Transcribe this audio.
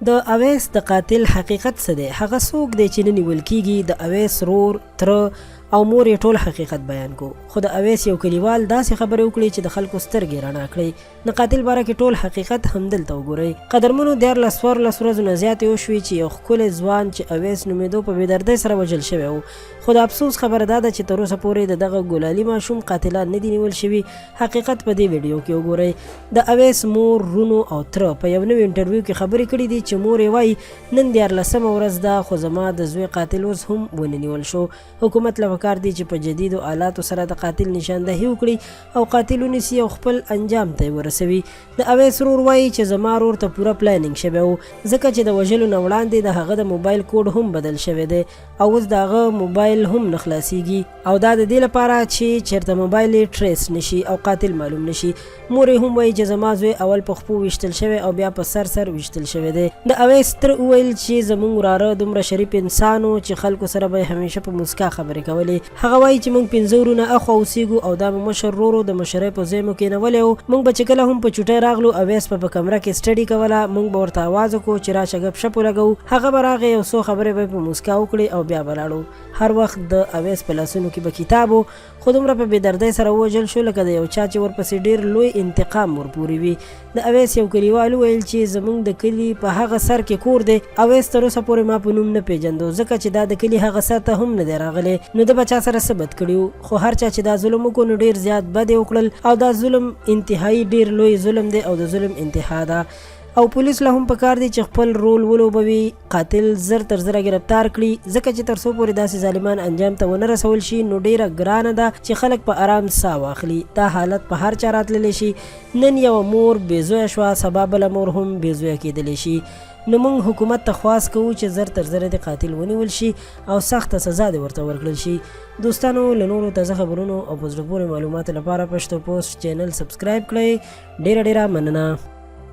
د اویس د قاتل حقیقت څه دی؟ هغه څوک دی چې نه نیول کیږي؟ د اویس رور، تره او مور یې ټول حقیقت بیان کو. خو د اویس یو کلیوال داسې خبرې وکړي چې د خلکو سترګې رڼا کړي. د قاتل باره کې ټول حقیقت همدلته وګورئ. قدرمنو 14 ورځو نه زیاتې وشوې چې یو ښکلی ځوان چې اویس نومېدو په بېدردۍ سره وژل شوی و. خو د افسوس خبره دا ده چې تر اوسه پورې د دغه ګلالي ماشوم قاتلان نه دي نیول شوي. حقیقت په دې ویډیو کې وګورئ. د اویس مور، رونو او تره په یو نوي انټرویو کې خبرې کړي دي چې مور یې وایي نن 14مه ورځ ده خو زما د زوی قاتل اوس هم ونه نیول شو. حکومت له پکار دي چې په جدیدو آلاتو سره د قاتل نشاندهي وکړي او قاتل ونیسي او خپل انجام ته یې ورسوي. د اویس رور وایي چې زما رور ته پوره پلانینګ شوی و ځکه چې د وژلو نه وړاندې د هغه د موبایل کوډ هم بدل شوی دی او اوس د هغه موبایل هم نه خلاصیږي او دا د دې لپاره چې چېرته موبایل یې ټریس نشي او قاتل معلوم نشي. مور یې هم وایي چې زما زوی اول په خپو ویشتل شوی او بیا په سر ویشتل شوی دی. د اویس تر وویل چې زموږ وراره دومره شریف انسان و چې خلکو سره به همیشه په مسکا خبرې کولې. هغه وایي چې موږ 15 ورونه اخوا اوسېږو او دا مو مشر ورور د مشرۍ په ځای مو کېنولی و. موږ به چې کله هم په چوټۍ راغلو اویس په کمره کې سټډي کوله، موږ به ورته آواز وکړو چې راشه ګپ شپ ولګوو. هغه به راغی یو څو خبرې به په مسکا وکړي او بیا به لاړو. هر وخت د اویس په لاسونو کې به کتاب و خو دومره په بېدردۍ سره ووژل شو لکه د یو چا چې ورپسې ډېر لوی انتقام ورپورې وي. د اویس یو کلیوال وویل چې زموږ د کلي په هغه سر کې کور دی. اویس تر اوسه پورې ما په نوم نه پیژندو ځکه چې دا د کلي هغه سر ته هم نه دی راغلی. نو د به چا سره څه بد کړي وو، خو هر چا چې دا ظلم وکړو نو ډېر زیات بد یې وکړل او دا ظلم انتهایي ډېر لوی ظلم دی او د ظلم انتها ده. او پولیس له هم پکار دی چې خپل رول ولوبوي، قاتل زر تر زره گرفتار کړي ځکه چې تر څو پورې داسې ظالمان انجام ته ونه رسول شي نو ډیره ګرانه ده چې خلک په آرام ساه واخلي. دا حالت په هر چا راتللی شي. نن یو مور بې زویه شوه، سبا بله مور هم بې زویه کیدلی شي. نو موږ حکومت ته خواست کوو چې زر تر زره د قاتل ونیول شي او سخته سزا دې ورته ورکړل شي. دوستانو له نورو تازه خبرونو او په زړه پورې معلوماتو لپاره پښتو پوسټ چینل سبسکرایب کړئ. ډیره مننه.